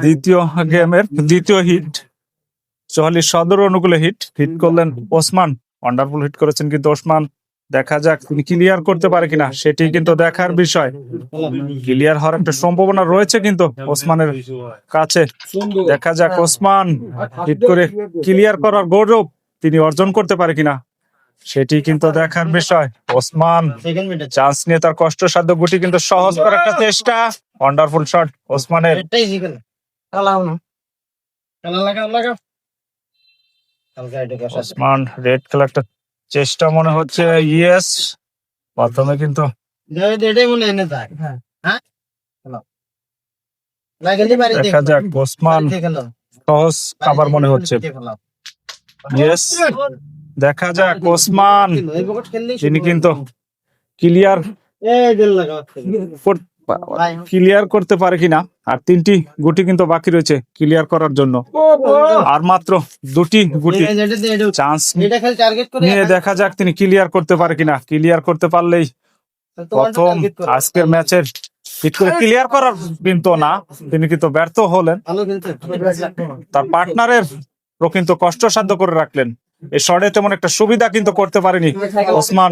দ্বিতীয় গেমের দ্বিতীয় হিট, 44 সদর অনুকূলে হিট করলেন ওসমান। ওয়ান্ডারফুল হিট করেছেন কিন্তু ওসমান, দেখা যাক তিনি ক্লিয়ার করতে পারে কিনা, সেটি কিন্তু দেখার বিষয়। ক্লিয়ার হওয়ার একটা সম্ভাবনা রয়েছে কিন্তু ওসমানের কাছে। দেখা যাক ওসমান হিট করে ক্লিয়ার করার গৌরব তিনি অর্জন করতে পারে কিনা, সেটি কিন্তু দেখার বিষয়। ওসমান চান্স নিয়ে তার কষ্টসাধ্য গুটি কিন্তু সহজ করার একটা চেষ্টা। ওয়ান্ডারফুল শট ওসমানের। ওসমান রেড খেলার একটা চেষ্টা মনে হচ্ছে। ইয়েস, প্রথমে কিন্তু দেখা যাক ওসমান সহজ খাবার মনে হচ্ছে। ইয়েস, দেখা যাক ওসমান তিনি কিন্তু ক্লিয়ার করতে পারে কিনা। আর 3টি গুটি কিন্তু বাকি রয়েছে ক্লিয়ার করার জন্য, আর মাত্র 2টি গুটি চান্স নিয়ে দেখা যাক তিনি ক্লিয়ার করতে পারে কিনা। ক্লিয়ার করতে পারলেই প্রথম আজকের ম্যাচের হিট করে ক্লিয়ার করার কিন্তু না, তিনি কিন্তু ব্যর্থ হলেন। তার পার্টনারের কিন্তু কষ্টসাধ্য করে রাখলেন। এই শটে তেমন একটা সুবিধা কিন্তু করতে পারেনি ওসমান।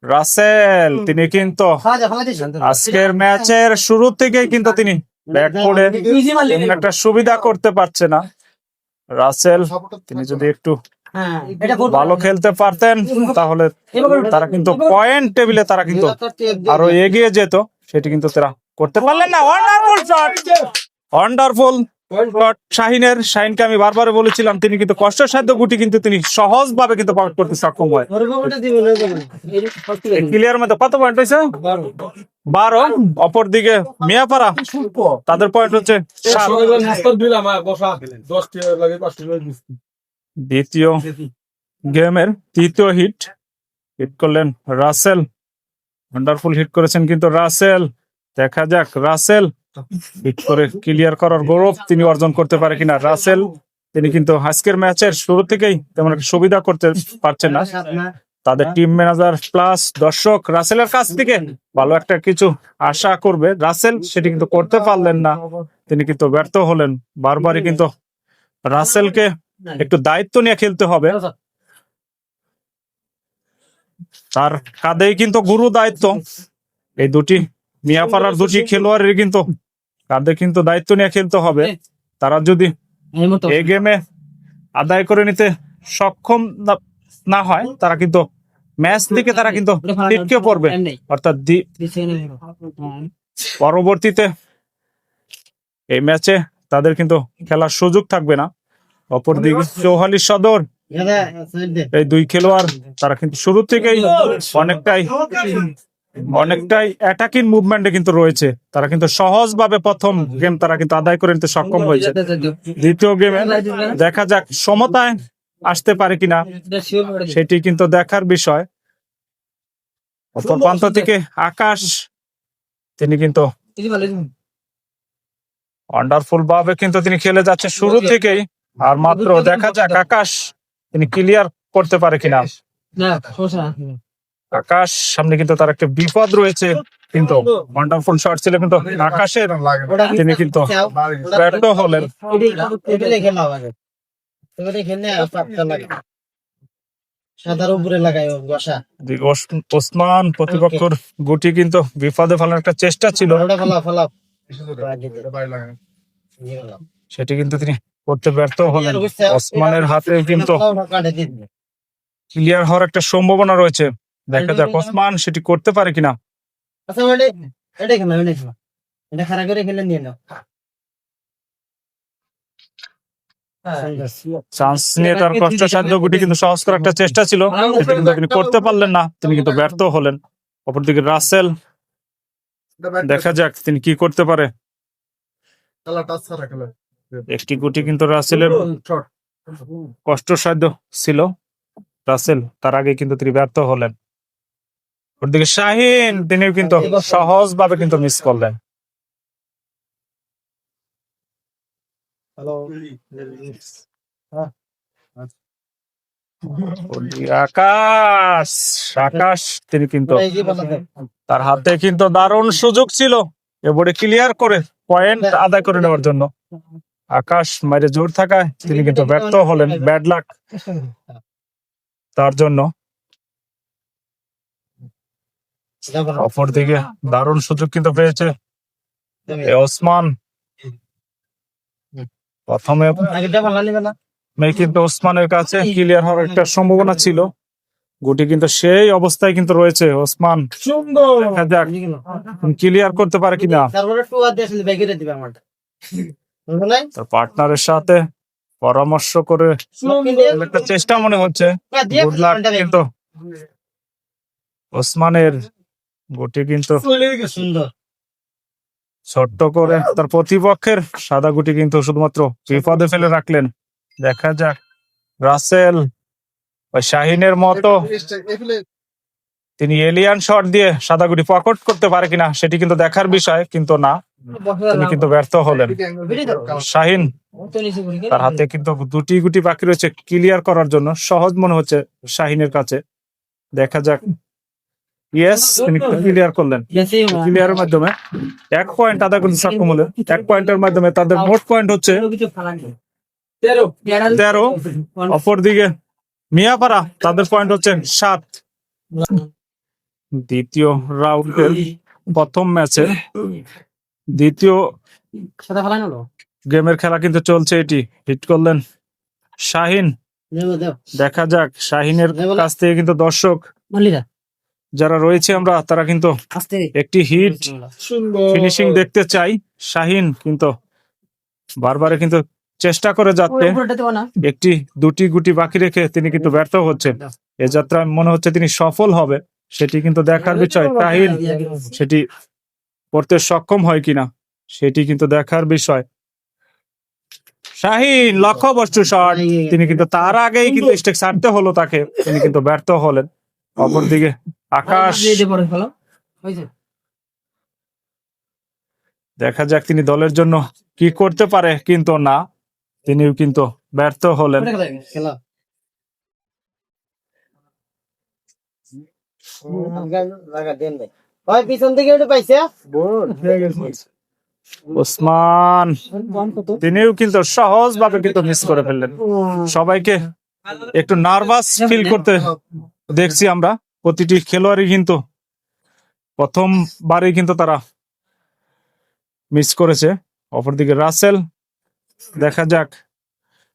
রাসেল তিনি কিন্তু আজকের ম্যাচের শুরু থেকেই কিন্তু তিনি ব্যাট করে একটা সুবিধা করতে পারছে না। রাসেল তিনি যদি একটু ভালো খেলতে পারতেন তাহলে তারা কিন্তু পয়েন্ট টেবিলে তারা কিন্তু আরো এগিয়ে যেত, সেটি কিন্তু তারা করতে পারলেন না। ওয়ান্ডারফুল শট, ওয়ান্ডারফুল শট শাহিনের। শাহিনকে আমি বারবার বলেছিলাম তিনি কিন্তু কষ্টসাধ্য গুটি কিন্তু তিনি সহজ ভাবে কিন্তু পার করতে সক্ষম হয়। ক্লিয়ার মধ্যে কত পয়েন্ট হয়েছে? 12। অপরদিকে মিয়াপাড়া তাদের পয়েন্ট হচ্ছে 7। দ্বিতীয় গেমের তৃতীয় হিট করলেন রাসেল। ওয়ান্ডারফুল হিট করেছেন কিন্তু রাসেল। দেখা যাক রাসেল হিট করে ক্লিয়ার করার গৌরব তিনি অর্জন করতে পারে কিনা। রাসেল তিনি কিন্তু আজকের ম্যাচের শুরু থেকেই তেমন একটা সুবিধা করতে পারছেন না। তাদের টিম ম্যানেজার প্লাস দর্শক রাসেলের কাছ থেকে ভালো একটা কিছু আশা করবে। রাসেল সেটি কিন্তু করতে পারলেন না, তিনি কিন্তু ব্যর্থ হলেন। বারবারই কিন্তু রাসেলকে একটু দায়িত্ব নিয়ে খেলতে হবে। তার কাঁধেই কিন্তু গুরু দায়িত্ব। এই দুটি মিয়াপাড়ার দুটি খেলোয়াড়ের কিন্তু কাঁধে কিন্তু দায়িত্ব নিয়ে খেলতে হবে। তারা যদি এই গেমে আদায় করে নিতে সক্ষম না হয় তারা কিন্তু ম্যাচ থেকে তারা কিন্তু ছিটকে পড়বে, অর্থাৎ পরবর্তীতে এই ম্যাচে তাদের কিন্তু খেলার সুযোগ থাকবে না। অপরদিকে 44 সদর এই দুই খেলোয়াড় তারা কিন্তু শুরু থেকেই অনেকটাই অ্যাটাকিং মুভমেন্টে কিন্তু রয়েছে। তারা কিন্তু সহজভাবে প্রথম গেম তারা কিন্তু আদায় করে নিতে সক্ষম হয়েছে। দ্বিতীয় গেমে দেখা যাক সমতায় আসতে পারে কিনা, সেটি কিন্তু দেখার বিষয়। অপর প্রান্ত থেকে আকাশ তিনি কিন্তু ওয়ান্ডারফুল ভাবে কিন্তু তিনি খেলে যাচ্ছে শুরু থেকেই। আর মাত্র দেখা যাক আকাশ তিনি ক্লিয়ার করতে পারে কিনা। আকাশ সামনে কিন্তু তার একটা বিপদ রয়েছে, কিন্তু ওয়ান্ডারফুল শট ছিল কিন্তু আকাশের, তিনি কিন্তু ব্যর্থ হলেন। ওসমান প্রতিপক্ষের গুটি কিন্তু বিপদে ফেলার একটা চেষ্টা ছিল, সেটি কিন্তু তিনি করতে ব্যর্থ হলেন। ওসমানের হাতে কিন্তু ক্লিয়ার হওয়ার একটা সম্ভাবনা রয়েছে। দেখা যাক ওসমান সেটি করতে পারে কিনা। চান্স নিয়ে তার কষ্টসাধ্য গুটি কিন্তু সহজ করার একটা চেষ্টা ছিল, কিন্তু তিনি করতে পারলেন না, তিনি কিন্তু ব্যর্থ হলেন। অপরদিকে রাসেল, দেখা যাক তিনি কি করতে পারে। একটি গুটি কিন্তু রাসেলের কষ্টসাধ্য ছিল, রাসেল তার আগে কিন্তু তিনি ব্যর্থ হলেন। ওদিকে শাহিন তিনি কিন্তু সহজ ভাবে কিন্তু মিস করলেন। হ্যালো। আকাশ আকাশ তিনি কিন্তু তার হাতে কিন্তু দারুণ সুযোগ ছিল এবারে ক্লিয়ার করে পয়েন্ট আদায় করে নেওয়ার জন্য। আকাশ মাইরে জোর থাকায় তিনি কিন্তু ব্যর্থ হলেন, ব্যাড লাক তার জন্য। অপরদিকে দারুণ সুযোগ কিন্তু পেয়েছে ওসমান। প্রথমে কিন্তু ওসমানের কাছে ক্লিয়ার হওয়ার একটা সম্ভাবনা ছিল, গুটি কিন্তু সেই অবস্থায় কিন্তু রয়েছে ওসমান। দেখা যাক ক্লিয়ার করতে পারে কিনা। তার পার্টনারের সাথে পরামর্শ করে একটা চেষ্টা মনে হচ্ছে। গুড লাক কিন্তু ওসমানের। গুটি কিন্তু ছোট্ট করে তার প্রতিপক্ষের সাদা গুটি কিন্তু শুধুমাত্র বিপদে ফেলে রাখলেন। দেখা যাক রাসেল ওই শাহিনের মতো তিনি এলিয়ান শট দিয়ে সাদা গুটি পকেট করতে পারে কিনা সেটি কিন্তু দেখার বিষয়, কিন্তু না, তিনি কিন্তু ব্যর্থ হলেন। শাহিন তার হাতে কিন্তু দুটি গুটি বাকি রয়েছে ক্লিয়ার করার জন্য, সহজ মনে হচ্ছে শাহিনের কাছে। দেখা যাক। ইয়েস, তিনি ক্লিয়ার করলেন। ক্লিয়ারের মাধ্যমে 1 পয়েন্ট আদায় করতে সক্ষম হলেন। 1 পয়েন্টের মাধ্যমে তাদের মোট পয়েন্ট হচ্ছে 13। অপরদিকে মিয়াপাড়া তাদের পয়েন্ট হচ্ছে 7। দ্বিতীয় রাউন্ডের প্রথম ম্যাচে দ্বিতীয় গেমের খেলা কিন্তু চলছে। এটি হিট করলেন শাহিন। দেখা যাক শাহিনের কাছ থেকে কিন্তু দর্শক যারা রয়েছে আমরা তারা কিন্তু একটি হিট ফিনিশিং দেখতে চাই। শাহিন কিন্তু বারবার কিন্তু চেষ্টা করে যাচ্ছে, একটি দুটি গুটি বাকি রেখে তিনি কিন্তু ব্যর্থ হচ্ছেন। এ যাত্রা মনে হচ্ছে তিনি সফল হবে, সেটি কিন্তু দেখার বিষয়। শাহিন সেটি করতে সক্ষম হয় কিনা সেটি কিন্তু দেখার বিষয়। শাহিন লক্ষ্যবস্তু শট, তিনি কিন্তু তার আগেই কিন্তু স্টেক ছাড়তে হলো তাকে, তিনি কিন্তু ব্যর্থ হলেন। অপরদিকে আকাশ, দেখা যাক তিনি দলের জন্য কি করতে পারে, কিন্তু না, তিনিও কিন্তু ব্যর্থ হলেন। ওসমান তিনিও কিন্তু সহজ ভাবে কিন্তু মিস করে ফেললেন। সবাইকে একটু নার্ভাস ফিল করতে দেখছি আমরা। প্রতিটি খেলোয়াড়ই কিন্তু প্রথমবারই কিন্তু তারা মিস করেছে। অপরদিকে রাসেল, দেখা যাক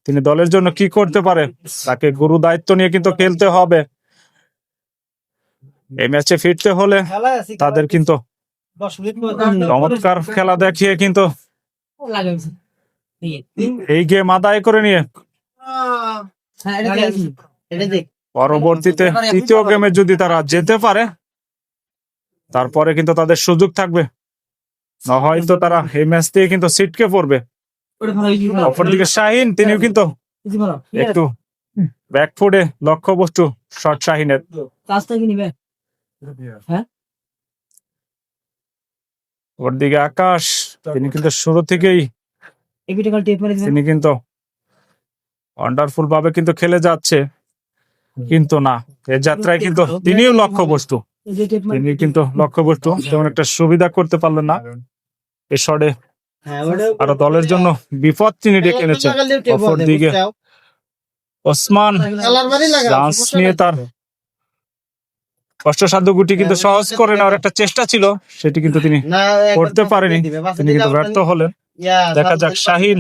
তিনি দলের জন্য কি করতে পারে। তাকে গুরু দায়িত্ব নিয়ে কিন্তু খেলতে হবে। এই ম্যাচে ফিরতে হলে তাদের কিন্তু চমৎকার খেলা দেখিয়ে কিন্তু এই গেম আদায় করে নিয়ে পরবর্তীতে তৃতীয় গেমে যদি তারা যেতে পারে তারপরে কিন্তু তাদের সুযোগ থাকবে, না হয়তো তারা এই ম্যাচ থেকে কিন্তু ছিটকে পড়বে। অপরদিকে শাহিন, তিনিও কিন্তু একটু ব্যাকফুটে লক্ষ্যবস্তু শট শাহিনের। ওরদিকে আকাশ, তিনি কিন্তু শুরু থেকেই তিনি কিন্তু ওয়ান্ডারফুল ভাবে কিন্তু খেলে যাচ্ছে, কিন্তু না, এ যাত্রায় কিন্তু তিনিও লক্ষ্যবস্তু। তিনি কিন্তু লক্ষ্যবস্তু তেমন একটা সুবিধা করতে পারলেন না। এ শটে আরো দলের জন্য বিপদ তিনি ডেকে এনেছেন। অপরদিকে ওসমান চান্স নিয়ে তার কষ্টসাধ্য গুটি কিন্তু সহজ করে নেওয়ার একটা চেষ্টা ছিল, সেটি কিন্তু তিনি করতে পারেনি, তিনি কিন্তু ব্যর্থ হলেন। দেখা যাক শাহিন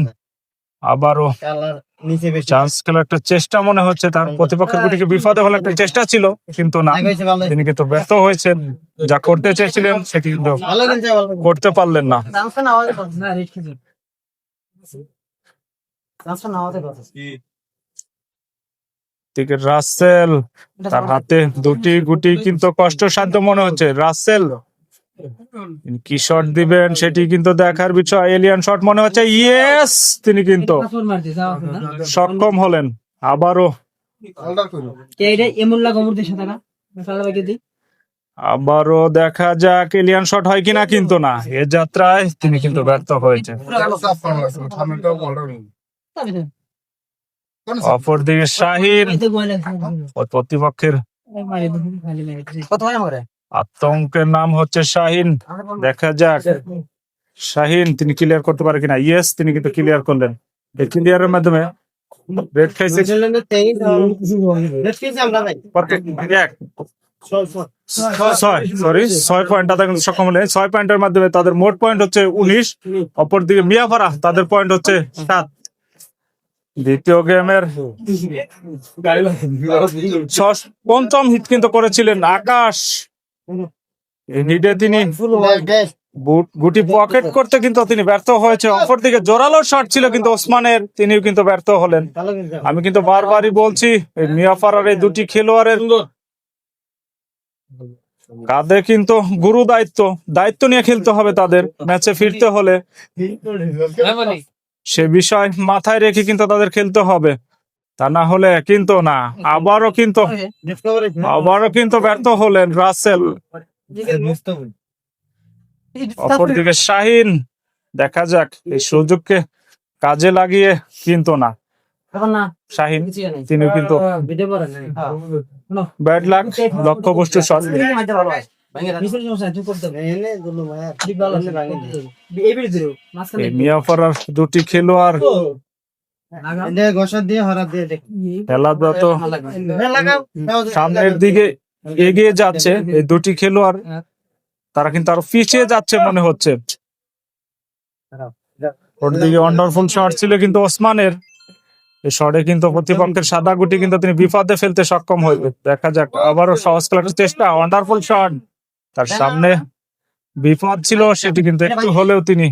আবারও চান্স খেলার একটা চেষ্টা মনে হচ্ছে, তার প্রতিপক্ষের গুটিকে বিপদে ফেলার একটা চেষ্টা ছিল, কিন্তু না, তিনি কিন্তু ব্যর্থ হয়েছেন। যা করতে চেয়েছিলেন সেটি কিন্তু করতে পারলেন না। দিকে রাসেল, তার হাতে দুটি গুটি কিন্তু কষ্টসাধ্য মনে হচ্ছে। রাসেল কি শট দিবেন সেটি কিন্তু দেখার বিষয়। এলিয়ান শট মনে হচ্ছে, ইয়েস, তিনি কিন্তু সক্ষম হলেন। আবারও দেখা যাক এলিয়ান শট হয় কিনা, কিন্তু না, এ যাত্রায় তিনি কিন্তু ব্যর্থ হয়েছে। অপরদিকে শাহিন প্রতিপক্ষের আতঙ্কের নাম হচ্ছে শাহিন। দেখা যাক শাহিন তিনি ক্লিয়ার করতে পারে কিনা। ইয়েস, তিনি কিন্তু ক্লিয়ার করলেন। এই ক্লিয়ারের মাধ্যমে রেড খাইছে ছয় পয়েন্ট তাদের কিন্তু সক্ষম হলে 6 পয়েন্টের মাধ্যমে তাদের মোট পয়েন্ট হচ্ছে 19। অপরদিকে মিয়াপাড়া তাদের পয়েন্ট হচ্ছে 7। দ্বিতীয় গেমের পঞ্চম হিট কিন্তু করেছিলেন আকাশ। এই হিটে তিনি গুটি পকেট করতে কিন্তু তিনি ব্যর্থ হয়েছে। অপরদিকে জোরালো শট ছিল কিন্তু ওসমানের, তিনিও কিন্তু ব্যর্থ হলেন। আমি কিন্তু বারবারই বলছি এই মিয়াপাড়ার এই দুটি খেলোয়াড়ের কাঁধে কিন্তু গুরু দায়িত্ব নিয়ে খেলতে হবে। তাদের ম্যাচে ফিরতে হলে সে বিষয় মাথায় রেখে কিন্তু তাদের খেলতে হবে, তা না হলে কিন্তু না। আবারও কিন্তু ব্যর্থ হলেন রাসেল। অপরদিকে শাহিন, দেখা যাক এই সুযোগকে কাজে লাগিয়ে কিন্তু না। শাহিন তিনি কিন্তু ব্যাড লাক, লক্ষ্যবস্তু শট। মিয়াপাড়ার দুটি খেলোয়াড় খেলাধুলা সামনের দিকে এগিয়ে যাচ্ছে। এই দুটি খেলোয়াড় তারা কিন্তু আরো পিছিয়ে যাচ্ছে মনে হচ্ছে। ওদিকে ওয়ান্ডারফুল শট ছিল কিন্তু ওসমানের। এই শটে কিন্তু প্রতিপক্ষের সাদা গুটি কিন্তু তিনি বিপদে ফেলতে সক্ষম হইবে। দেখা যাক আবারও সহজ খেলার চেষ্টা। ওয়ান্ডারফুল শট, তার সামনে বিপদ ছিল, সেটি কিন্তু একটু হলেও তিনি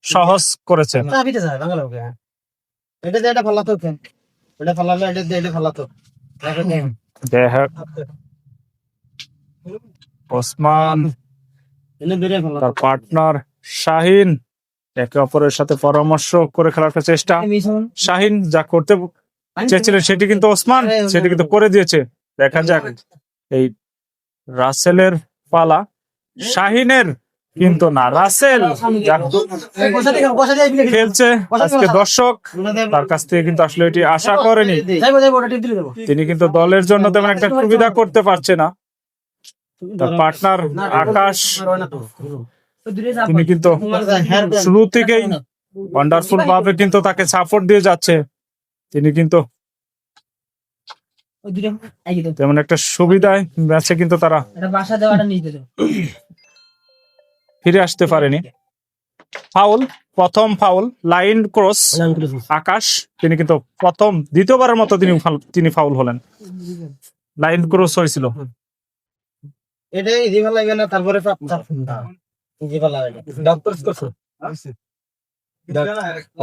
সহজ করেছেন। ওসমান তার পার্টনার শাহিন একে অপরের সাথে পরামর্শ করে খেলার একটা চেষ্টা। শাহিন যা করতে চেয়েছিলেন সেটি কিন্তু ওসমান সেটি কিন্তু করে দিয়েছে। দেখা যাক এই রাসেলের পালা। শাহিনের কিন্তু না, রাসেল খেলছে আজকে দর্শক তার কাছ থেকে কিন্তু আসলে এটি আশা করেনি। তিনি কিন্তু দলের জন্য তেমন একটা সুবিধা করতে পারছে না। তার পার্টনার আকাশ তিনি কিন্তু শুরু থেকেই ওয়ান্ডারফুল ভাবে কিন্তু তাকে সাপোর্ট দিয়ে যাচ্ছে। তিনি কিন্তু তেমন একটা সুবিধায় ম্যাচে কিন্তু তারা ফিরে আসতে পারেনি। ফাউল, প্রথম ফাউল, লাইন ক্রস। আকাশ তিনি কিন্তু দ্বিতীয়বারের মতো তিনি ফাউল হলেন। লাইন ক্রস হয়েছিল।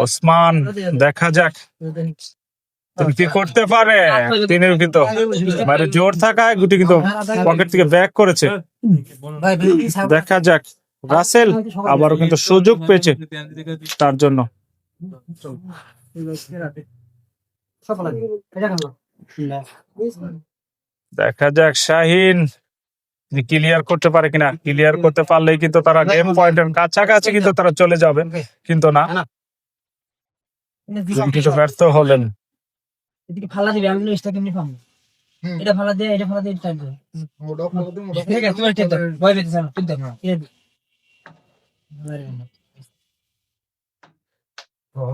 ওসমান দেখা যাক তিনি কি করতে পারে। তিনি কিন্তু মানে জোর থাকায় গুটি কিন্তু পকেট থেকে ব্যাক করেছে। দেখা যাক রাসেল আবারও কিন্তু সুযোগ পেয়েছে তার জন্য। দেখা যাক শাহিন ক্লিয়ার করতে পারে কিনা। ক্লিয়ার করতে পারলেই কিন্তু তারা গেম পয়েন্টের কাছাকাছি কিন্তু তারা চলে যাবে, কিন্তু না, কিন্তু ব্যর্থ হলেন।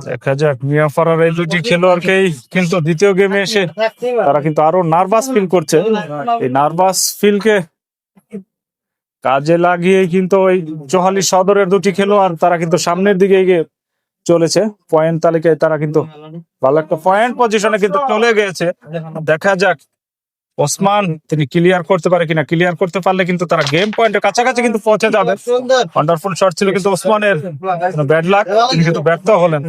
দেখা যাক মিয়াপাড়ার এই দুটি খেলোয়াড়কেই কিন্তু দ্বিতীয় গেমে এসে তারা কিন্তু আরো নার্ভাস ফিল করছে। এই নার্ভাস ফিলকে কাজে লাগিয়ে কিন্তু ওই চোহালি সদরের দুটি খেলোয়াড় তারা কিন্তু সামনের দিকে এগিয়ে চলেছে। পয়েন্ট তালিকায় তারা কিন্তু ভালো একটা পয়েন্ট পজিশনে কিন্তু চলে গিয়েছে। দেখা যাক ওসমান তিনি ক্লিয়ার করতে পারে কিনা। ক্লিয়ার করতে পারলে কিন্তু তারা গেম পয়েন্টের কাছাকাছি কিন্তু পৌঁছে যাবে। ওয়ান্ডারফুল শট ছিল কিন্তু ওসমানের, ব্যাড লাক, তিনি কিন্তু ব্যর্থ হলেন।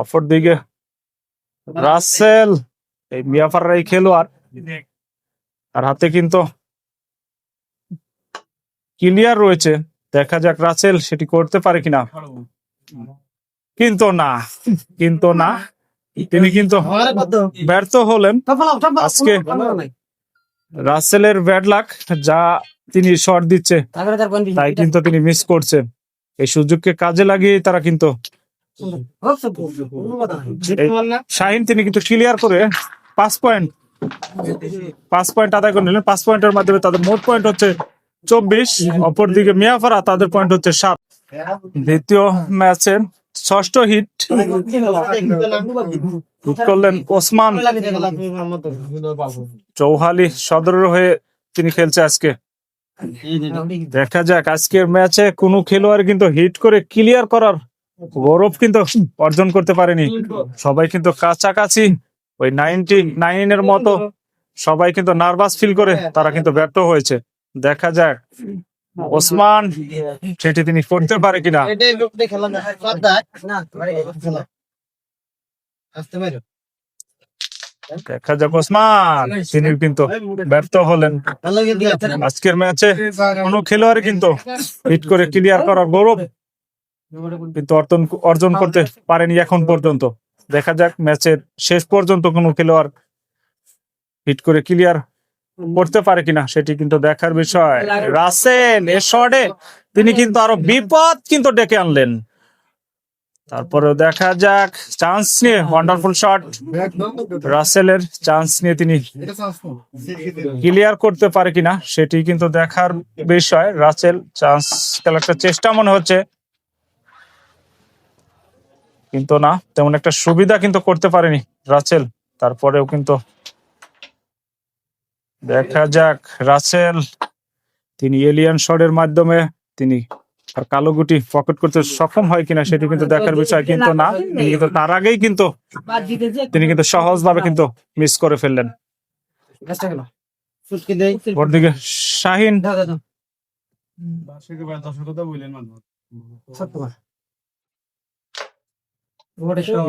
অপরদিকে রাসেল এই মিয়াপাড়ার এই খেলোয়াড়, তার হাতে কিন্তু ক্লিয়ার রয়েছে। দেখা যাক রাসেল সেটি করতে পারে কিনা। কিন্তু না, তিনি কিন্তু ব্যর্থ হলেন। আজকে রাসেলের ব্যাড লাক, যা তিনি শট দিচ্ছে তাই কিন্তু তিনি মিস করছেন। এই সুযোগকে কাজে লাগিয়ে তারা কিন্তু শাহিন তিনি কিন্তু ক্লিয়ার করে 5 পয়েন্ট আদায় করে নিলেন। 5 পয়েন্টের মাধ্যমে তাদের মোট পয়েন্ট হচ্ছে 24। অপরদিকে মিয়াফারা তাদের পয়েন্ট হচ্ছে 7। দ্বিতীয় ম্যাচে ষষ্ঠ হিট করলেন ওসমান চৌহালি সদরের হয়ে তিনি খেলছে আজকে। দেখা যাক আজকের ম্যাচে কোনো খেলোয়াড় কিন্তু হিট করে ক্লিয়ার করার গৌরব কিন্তু অর্জন করতে পারেনি। সবাই কিন্তু কাছাকাছি ওই 99 মতো সবাই কিন্তু নার্ভাস ফিল করে তারা কিন্তু ব্যর্থ হয়েছে। দেখা যাক ওসমান সেটি তিনি করতে পারে কিনা। দেখা যাক ওসমান তিনি কিন্তু ব্যর্থ হলেন। আজকের ম্যাচে কোনো খেলোয়াড় কিন্তু হিট করে ক্লিয়ার করার গৌরব কিন্তু অর্জন করতে পারেনি এখন পর্যন্ত। দেখা যাক ম্যাচের শেষ পর্যন্ত কোনো খেলোয়াড় হিট করে ক্লিয়ার করতে পারে কিনা সেটি কিন্তু দেখার বিষয়। রাসেল এর শটে তিনি কিন্তু আরো বিপদ কিন্তু ডেকে আনলেন। তারপরেও দেখা যাক চান্স নিয়ে ওয়ান্ডারফুল শট রাসেলের, চান্স নিয়ে তিনি ক্লিয়ার করতে পারে কিনা সেটি কিন্তু দেখার বিষয়। রাসেল চান্স খেলার একটা চেষ্টা মনে হচ্ছে, কিন্তু না তেমন একটা সুবিধা কিন্তু করতে পারেনি রাসেল। তারপরেও কিন্তু দেখা যাক রাসেল তিনি এলিয়ান শটের মাধ্যমে তিনি আর কালো গুটি পকেট করতে সক্ষম হয় কিনা সেটি কিন্তু দেখার বিষয়, কিন্তু না তিনি কিন্তু তার আগেই কিন্তু তিনি কিন্তু সহজভাবে কিন্তু মিস করে ফেললেন। ওদিকে শাহিন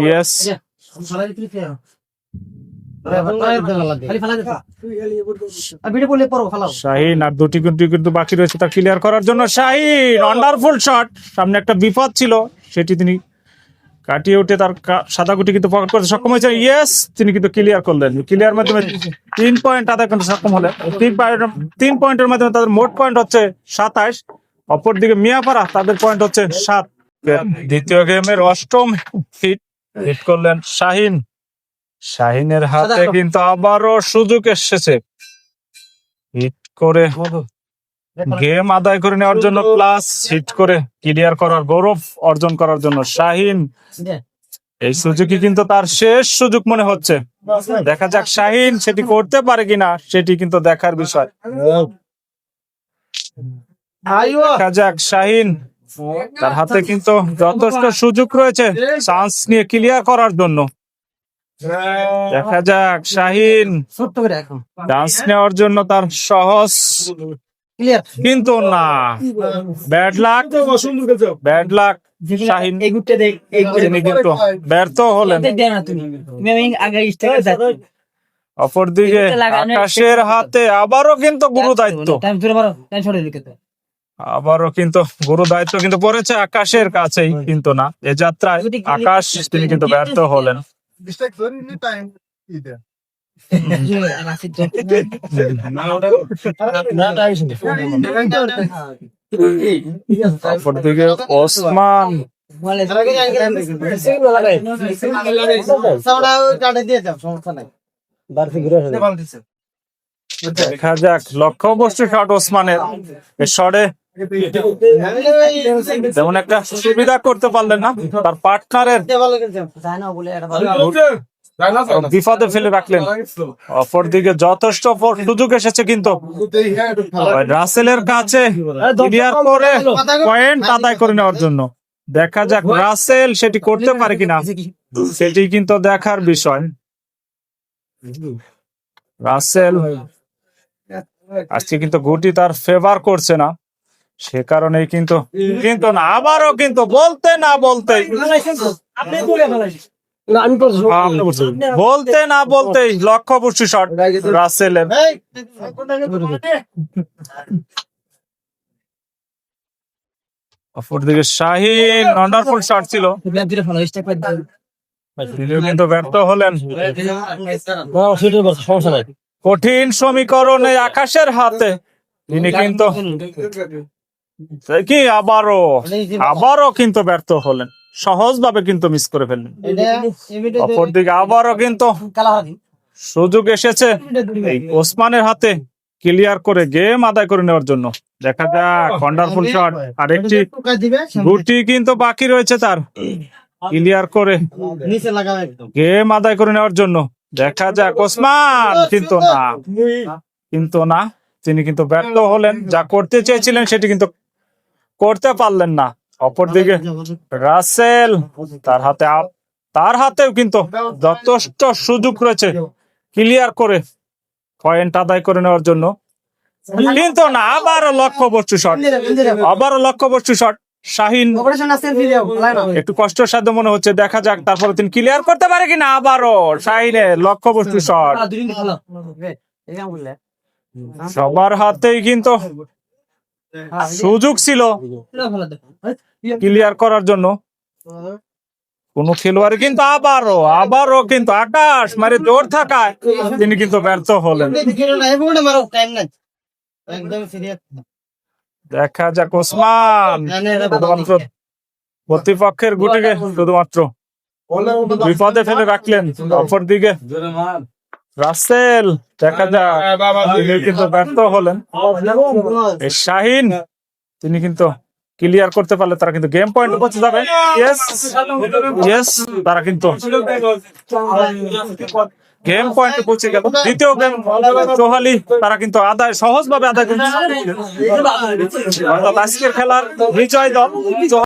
ইয়েস শাহিন আর দুটি গুটি কিন্তু বাকি রয়েছে তা ক্লিয়ার করার জন্য। শাহিন ওয়ান্ডারফুল শট, সামনে একটা বিপদ ছিল সেটি তিনি কাটিয়ে উঠে তার সাদা গুটি কিন্তু পকেট করতে সক্ষম হয়েছে। ইয়েস তিনি কিন্তু ক্লিয়ার করলেন, ক্লিয়ার মাধ্যমে 3 পয়েন্ট আদায় করতে সক্ষম হলেন। 3 পয়েন্টের মাধ্যমে তাদের মোট পয়েন্ট হচ্ছে 27। অপরদিকে মিয়াপাড়া তাদের পয়েন্ট হচ্ছে 7। দ্বিতীয় গেমের অষ্টম হিট করলেন শাহিন। শাহিনের হাতে কিন্তু আবারও সুযোগ এসেছে হিট করে গেম আদায় করে নেওয়ার জন্য, প্লাস হিট করে ক্লিয়ার করার গৌরব অর্জন করার জন্য। শাহিন এই সুযোগই কিন্তু তার শেষ সুযোগ মনে হচ্ছে। দেখা যাক শাহিন সেটি করতে পারে কিনা সেটি কিন্তু দেখার বিষয়। দেখা যাক শাহিন তার হাতে কিন্তু যথেষ্ট সুযোগ রয়েছে চান্স নিয়ে ক্লিয়ার করার জন্য। দেখা যাক শাহিন চান্স নেওয়ার জন্য তার সহজ, কিন্তু না ব্যাড লাক শাহিন তিনি কিন্তু ব্যর্থ হলেন। অপরদিকে আকাশের হাতে আবারও কিন্তু গুরু দায়িত্ব, কিন্তু পড়েছে আকাশের কাছেই, কিন্তু না এ যাত্রায় আকাশ তিনি কিন্তু ব্যর্থ হলেন। অপরদিকে ওসমান দেখা যাক লক্ষ্যবস্তু শট ওসমানের। শটে তেমন একটা সুবিধা করতে পারলেন না, তার পার্টনারের বিপদে ফেলে রাখলেন। অপরদিকে যথেষ্ট সুযোগ এসেছে কিন্তু রাসেলের কাছে ক্লিয়ার করে পয়েন্ট আদায় করে নেওয়ার জন্য। দেখা যাক রাসেল সেটি করতে পারে কিনা সেটি কিন্তু দেখার বিষয়। রাসেল আজকে কিন্তু গুটি তার ফেভার করছে না, সে কারণেই কিন্তু না আবারও কিন্তু বলতে না বলতেই লক্ষ্যবস্তু শট রাসেলের। অপরদিকে শাহিন ওয়ান্ডারফুল শট ছিল, কিন্তু ব্যর্থ হলেন। কঠিন সমীকরণ এই আকাশের হাতে তিনি কিন্তু আবারও কিন্তু ব্যর্থ হলেন। সহজভাবে কিন্তু মিস করে ফেললেন। অপরদিকে আবারও কিন্তু সুযোগ এসেছে এই ওসমানের হাতে ক্লিয়ার করে গেম আদায় করে নেওয়ার জন্য। দেখা যাক ওয়ান্ডারফুল শট, আর একটি গুটি কিন্তু বাকি রয়েছে তার ক্লিয়ার করে গেম আদায় করে নেওয়ার জন্য। দেখা যাক ওসমান, কিন্তু না তিনি কিন্তু ব্যর্থ হলেন। যা করতে চেয়েছিলেন সেটি কিন্তু করতে পারলেন না। অপরদিকে রাসেল, তার হাতেও কিন্তু যথেষ্ট সুযোগ রয়েছে ক্লিয়ার করে পয়েন্ট আদায় করে নেওয়ার জন্য, কিন্তু না। আবারও লক্ষ্যবস্তু শট। শাহিন একটু কষ্টসাধ্য মনে হচ্ছে, দেখা যাক তারপরে তিনি ক্লিয়ার করতে পারে কিনা। আবারও শাহিনের লক্ষ্যবস্তু শট। সবার হাতেই কিন্তু সুযোগ ছিল ক্লিয়ার করার জন্য, কোন খেলোয়াড় কিন্তু আবারও কিন্তু আকাশ মারে জোর থাকায় তিনি কিন্তু ব্যর্থ হলেন। দেখা যাক ওসমান শুধুমাত্র প্রতিপক্ষের গুটিকে শুধুমাত্র বিপদে ফেলে রাখলেন। অপরদিকে রাসেল, দেখা যাক তিনি কিন্তু ব্যর্থ হলেন। শাহিন তিনি কিন্তু ক্লিয়ার করতে পারলে তারা কিন্তু গেম পয়েন্ট পৌঁছে যাবে। তারা কিন্তু গেম পয়েন্টে পৌঁছে গেল। দ্বিতীয় গেম সোহালি তারা কিন্তু সহজভাবে আদায় করছে। অর্থাৎ আজকের খেলার বিজয় দল